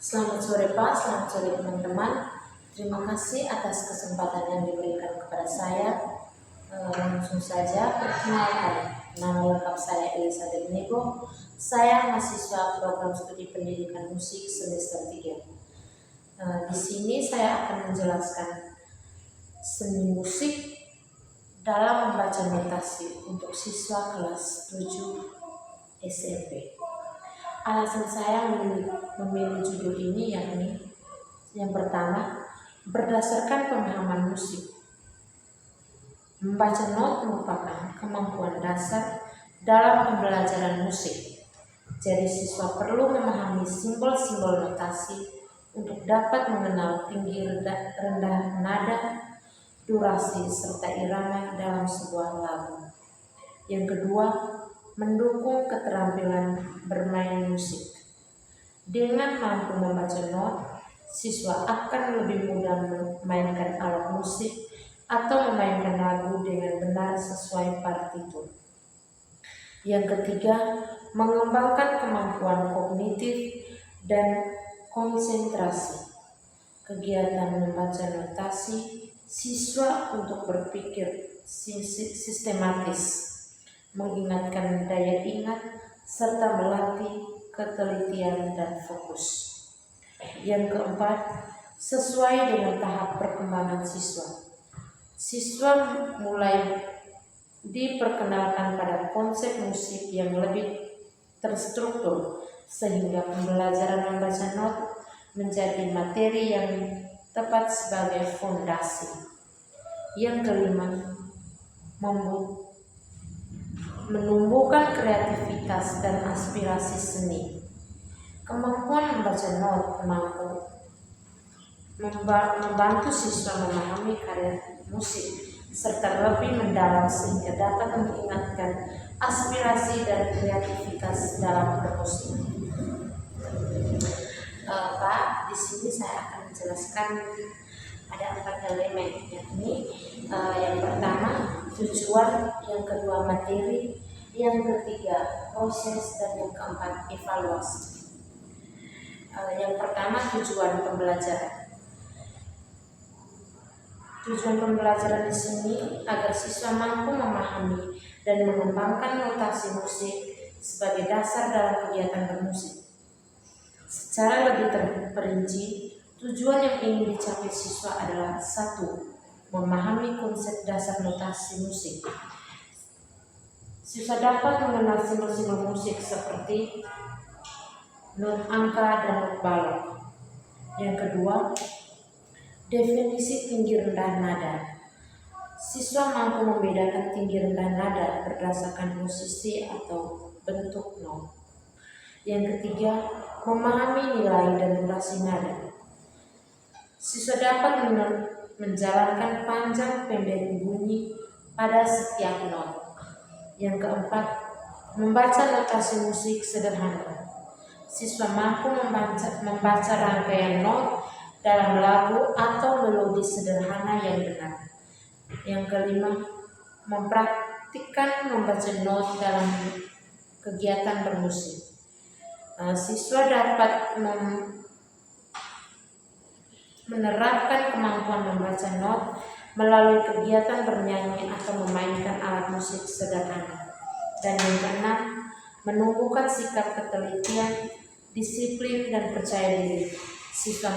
Selamat sore Pak, selamat sore teman-teman. Terima kasih atas kesempatan yang diberikan kepada saya. Langsung saja perkenalkan, nama lengkap saya Elizabeth Nego. Saya mahasiswa program studi pendidikan musik semester 3. Di sini saya akan menjelaskan seni musik dalam membaca notasi untuk siswa kelas 7 SMP. Alasan saya memilih judul ini yakni yang pertama, berdasarkan pemahaman musik. Membaca not merupakan kemampuan dasar dalam pembelajaran musik. Jadi siswa perlu memahami simbol-simbol notasi untuk dapat mengenal tinggi rendah nada, durasi, serta irama dalam sebuah lagu. Yang kedua, mendukung keterampilan bermain musik. Dengan mampu membaca not, siswa akan lebih mudah memainkan alat musik atau memainkan lagu dengan benar sesuai partitur. Yang ketiga, mengembangkan kemampuan kognitif dan konsentrasi. Kegiatan membaca notasi siswa untuk berpikir sistematis, mengingatkan daya ingat, serta melatih ketelitian dan fokus. Yang keempat, sesuai dengan tahap perkembangan siswa. Siswa mulai diperkenalkan pada konsep musik yang lebih terstruktur, sehingga pembelajaran membaca not menjadi materi yang tepat sebagai fondasi. Yang kelima, menumbuhkan kreativitas dan aspirasi seni. Kemampuan membaca not mampu membantu siswa memahami karya musik serta lebih mendalam sehingga dapat mengingatkan aspirasi dan kreativitas dalam bermusik. Pak, di sini saya akan menjelaskan ada 4 elemen, yakni yang pertama tujuan, yang kedua materi, yang ketiga proses, dan yang keempat evaluasi. Yang pertama tujuan pembelajaran. Tujuan pembelajaran di sini agar siswa mampu memahami dan mengembangkan notasi musik sebagai dasar dalam kegiatan bermusik. Secara lebih terperinci, tujuan yang ingin dicapai siswa adalah 1. Memahami konsep dasar notasi musik. Siswa dapat mengenal simbol-simbol musik seperti not angka dan not balok. Yang kedua, definisi tinggi rendah nada. Siswa mampu membedakan tinggi rendah nada berdasarkan posisi atau bentuk not. Yang ketiga, memahami nilai dan durasi nada. Siswa dapat menjalankan panjang pendek bunyi pada setiap not. Yang keempat, membaca notasi musik sederhana. Siswa mampu membaca rangkaian not dalam lagu atau melodi sederhana yang benar. Yang kelima, mempraktikkan membaca not dalam kegiatan bermusik. Siswa dapat menerapkan kemampuan membaca not melalui kegiatan bernyanyi atau memainkan alat musik sederhana. Dan yang keenam, menumbuhkan sikap ketelitian, disiplin, dan percaya diri. Siswa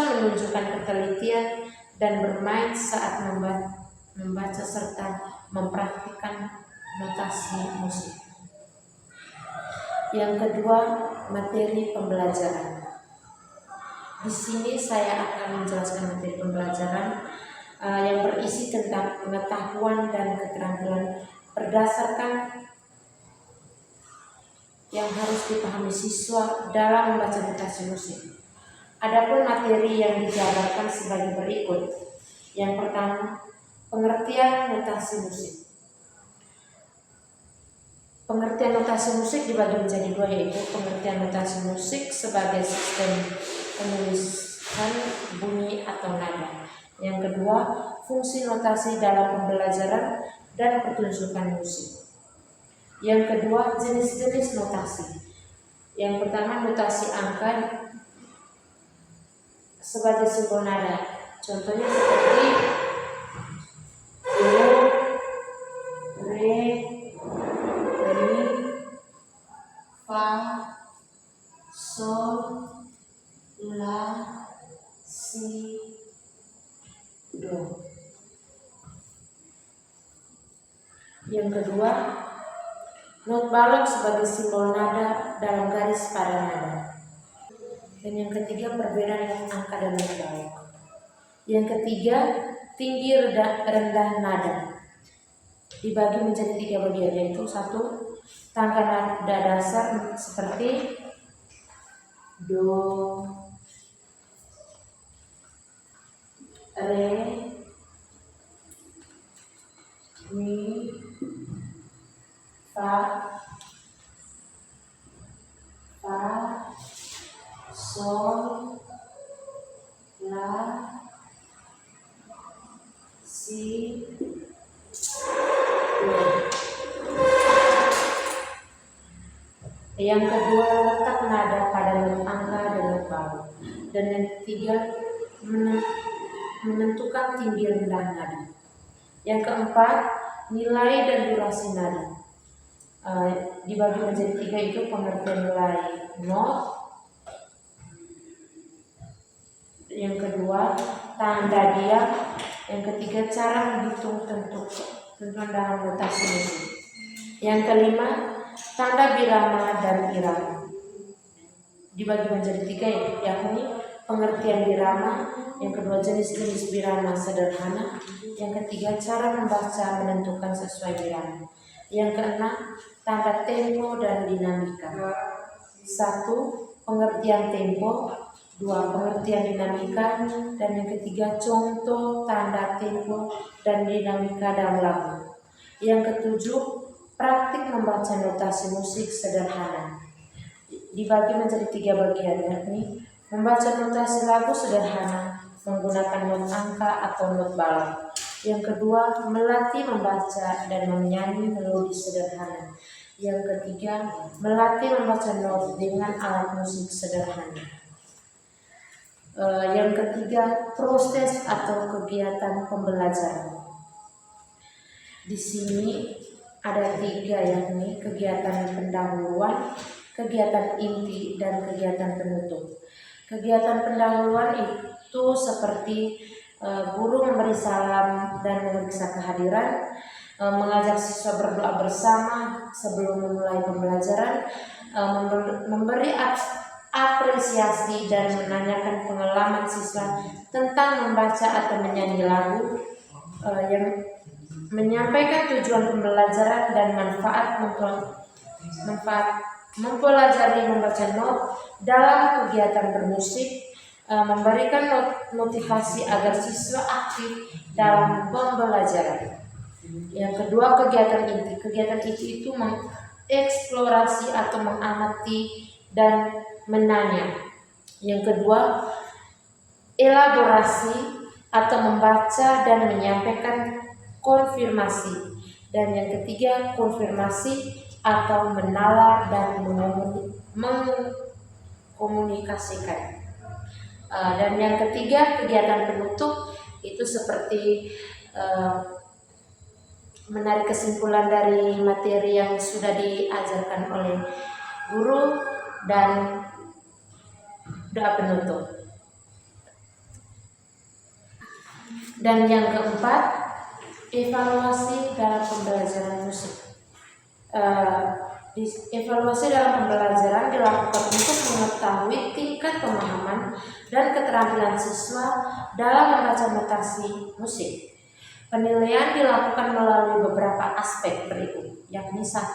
menunjukkan ketelitian dan bermain saat membaca serta mempraktikkan notasi musik. Yang kedua, materi pembelajaran. Di sini saya akan menjelaskan materi pembelajaran yang berisi tentang pengetahuan dan keterampilan berdasarkan yang harus dipahami siswa dalam membaca notasi musik. Adapun materi yang dijabarkan sebagai berikut. Yang pertama, pengertian notasi musik. Pengertian notasi musik dibagi menjadi 2, yaitu pengertian notasi musik sebagai sistem penulisan bunyi atau nada. Yang kedua, fungsi notasi dalam pembelajaran dan pertunjukan musik. Yang kedua, jenis-jenis notasi. Yang pertama, notasi angka sebagai simbol nada. Contohnya seperti do, re, mi, fa, sol, la, si, do. Yang kedua, not balok sebagai simbol nada dalam garis pada nada. Dan yang ketiga, perbedaan angka dan not balok. Yang ketiga, tinggi rendah nada. Dibagi menjadi 3 bagian, yaitu 1, tangga nada dasar seperti do, re, mi, fa, sol, la, si, do. Yang kedua, letak nada pada not angka dan not balok. Dan yang ketiga, menentukan tinggi rendah nada. Yang keempat, nilai dan durasi nada. Dibagi menjadi 3, itu pengertian nilai not. Yang kedua, tanda diam. Yang ketiga, cara menghitung tentuan dalam notasi musik. Yang kelima, tanda birama dan irama. Dibagi menjadi 3, yakni pengertian birama. Yang kedua, jenis-jenis birama sederhana. Yang ketiga, cara membaca menentukan sesuai birama. Yang keenam, tanda tempo dan dinamika. 1, pengertian tempo. 2, pengertian dinamika. Dan yang ketiga, contoh tanda tempo dan dinamika dalam lagu. Yang ketujuh, praktik membaca notasi musik sederhana. Dibagi menjadi 3 bagian, yakni membaca notasi lagu sederhana menggunakan not angka atau not balok. Yang kedua, melatih membaca dan menyanyi melodi sederhana. Yang ketiga, melatih membaca not dengan alat musik sederhana. Yang ketiga, proses atau kegiatan pembelajaran. Di sini ada 3, yakni kegiatan pendahuluan, kegiatan inti, dan kegiatan penutup. Kegiatan pendahuluan itu seperti guru memberi salam dan memeriksa kehadiran, mengajak siswa berdoa bersama sebelum memulai pembelajaran, memberi apresiasi dan menanyakan pengalaman siswa tentang membaca atau menyanyi lagu, yang menyampaikan tujuan pembelajaran dan manfaat mempelajari membaca not dalam kegiatan bermusik, memberikan motivasi agar siswa aktif dalam pembelajaran. Yang kedua, kegiatan inti. Kegiatan inti itu mengeksplorasi atau mengamati dan menanya. Yang kedua, elaborasi atau membaca dan menyampaikan konfirmasi. Dan yang ketiga, konfirmasi atau menalar dan mengkomunikasikan. Dan yang ketiga, kegiatan penutup itu seperti menarik kesimpulan dari materi yang sudah diajarkan oleh guru dan doa penutup. Dan yang keempat, evaluasi dalam pembelajaran musik. Evaluasi dalam pembelajaran dilakukan untuk mengetahui tingkat pemahaman dan keterampilan siswa dalam membaca notasi musik. Penilaian dilakukan melalui beberapa aspek berikut, yakni 1,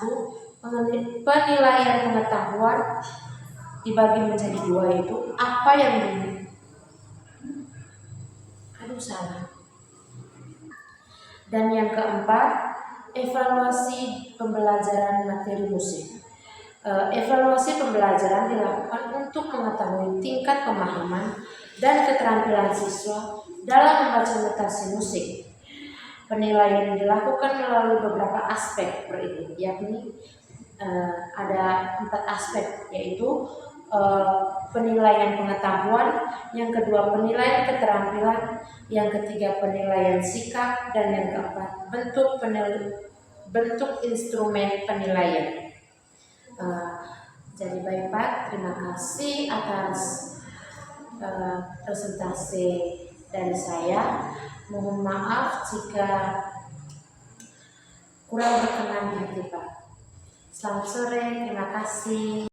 penilaian pengetahuan dibagi menjadi 2, yaitu apa yang dan yang keempat, evaluasi pembelajaran materi musik. Evaluasi pembelajaran dilakukan untuk mengetahui tingkat pemahaman dan keterampilan siswa dalam membaca notasi musik. Penilaian dilakukan melalui beberapa aspek berikut, yakni ada 4 aspek, yaitu penilaian pengetahuan, yang kedua penilaian keterampilan, yang ketiga penilaian sikap, dan yang keempat bentuk instrumen penilaian. Jadi baik Pak, terima kasih atas presentasi dari saya. Mohon maaf jika kurang berkenan di hati Pak. Selamat sore, terima kasih.